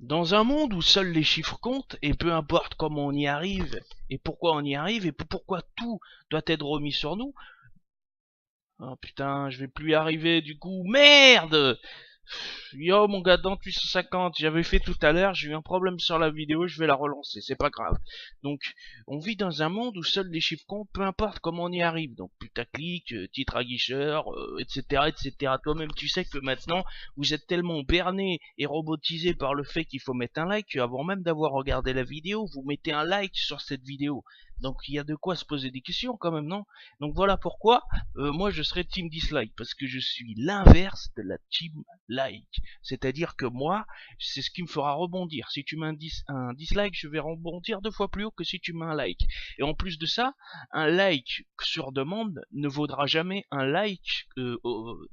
Dans un monde où seuls les chiffres comptent, et peu importe comment on y arrive, et pourquoi on y arrive, et pourquoi tout doit être remis sur nous. Oh putain, je vais plus y arriver du coup. Merde! Yo mon gars, dans 850, j'avais fait tout à l'heure, j'ai eu un problème sur la vidéo, je vais la relancer, c'est pas grave. Donc, on vit dans un monde où seuls les chiffres comptent, peu importe comment on y arrive. Donc, putaclic, titre aguicheur, etc., etc. Toi-même, tu sais que maintenant, vous êtes tellement berné et robotisé par le fait qu'il faut mettre un like, qu'avant même d'avoir regardé la vidéo, vous mettez un like sur cette vidéo. Donc, il y a de quoi se poser des questions quand même, non? Donc voilà pourquoi, moi je serais team dislike, parce que je suis l'inverse de la team like. C'est-à-dire que moi, c'est ce qui me fera rebondir. Si tu mets un dislike, je vais rebondir 2 fois plus haut que si tu mets un like. Et en plus de ça, un like sur demande ne vaudra jamais un like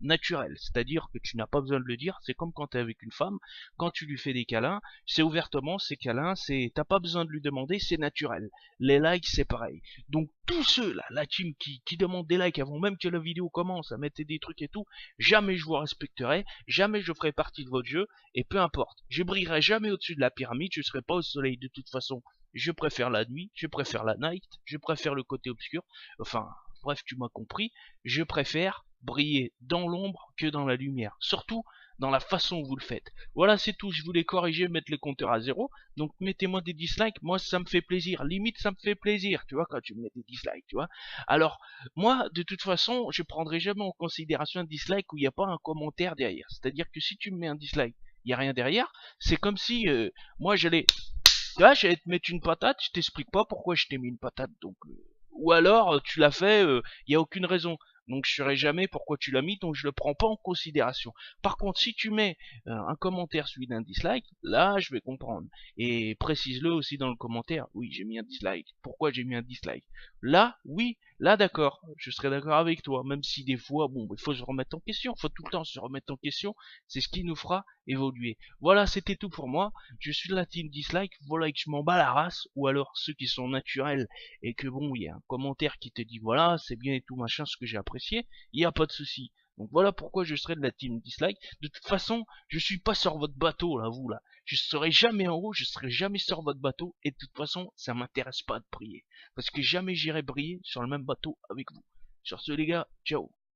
naturel. C'est-à-dire que tu n'as pas besoin de le dire. C'est comme quand tu es avec une femme, quand tu lui fais des câlins, c'est ouvertement, c'est câlin, t'as pas besoin de lui demander, c'est naturel. Les likes, c'est pareil. Donc tous ceux là, la team qui demande des likes avant même que la vidéo commence, à mettre des trucs et tout, jamais je vous respecterai, jamais je ferai partie de votre jeu, et peu importe, je brillerai jamais au-dessus de la pyramide, je serai pas au soleil de toute façon. Je préfère la nuit, je préfère la night, je préfère le côté obscur, enfin, bref, tu m'as compris, je préfère briller dans l'ombre que dans la lumière, surtout dans la façon où vous le faites. Voilà, c'est tout, je voulais corriger, mettre les compteurs à zéro, donc mettez-moi des dislikes, moi ça me fait plaisir, limite ça me fait plaisir, tu vois, quand tu me mets des dislikes, tu vois. Alors, moi, de toute façon, je prendrai jamais en considération un dislike où il n'y a pas un commentaire derrière. C'est-à-dire que si tu me mets un dislike, il n'y a rien derrière, c'est comme si moi j'allais te mettre une patate, je t'explique pas pourquoi je t'ai mis une patate, donc ou alors tu l'as fait, il y a aucune raison. Donc je saurais jamais pourquoi tu l'as mis, donc je le prends pas en considération. Par contre, si tu mets un commentaire suivi d'un dislike, là je vais comprendre. Et précise-le aussi dans le commentaire. Oui, j'ai mis un dislike. Pourquoi j'ai mis un dislike? Là, oui, là d'accord, je serais d'accord avec toi. Même si des fois, bon, il faut se remettre en question, il faut tout le temps se remettre en question. C'est ce qui nous fera évoluer. Voilà, c'était tout pour moi. Je suis de la team dislike, voilà que je m'en bats la race, ou alors ceux qui sont naturels et que bon, il y a un commentaire qui te dit voilà, c'est bien et tout machin, ce que j'ai apprécié, il n'y a pas de souci. Donc voilà pourquoi je serai de la team dislike. De toute façon, je suis pas sur votre bateau là, vous là. Je serai jamais en haut, je serai jamais sur votre bateau, et de toute façon, ça m'intéresse pas de briller. Parce que jamais j'irai briller sur le même bateau avec vous. Sur ce les gars, ciao.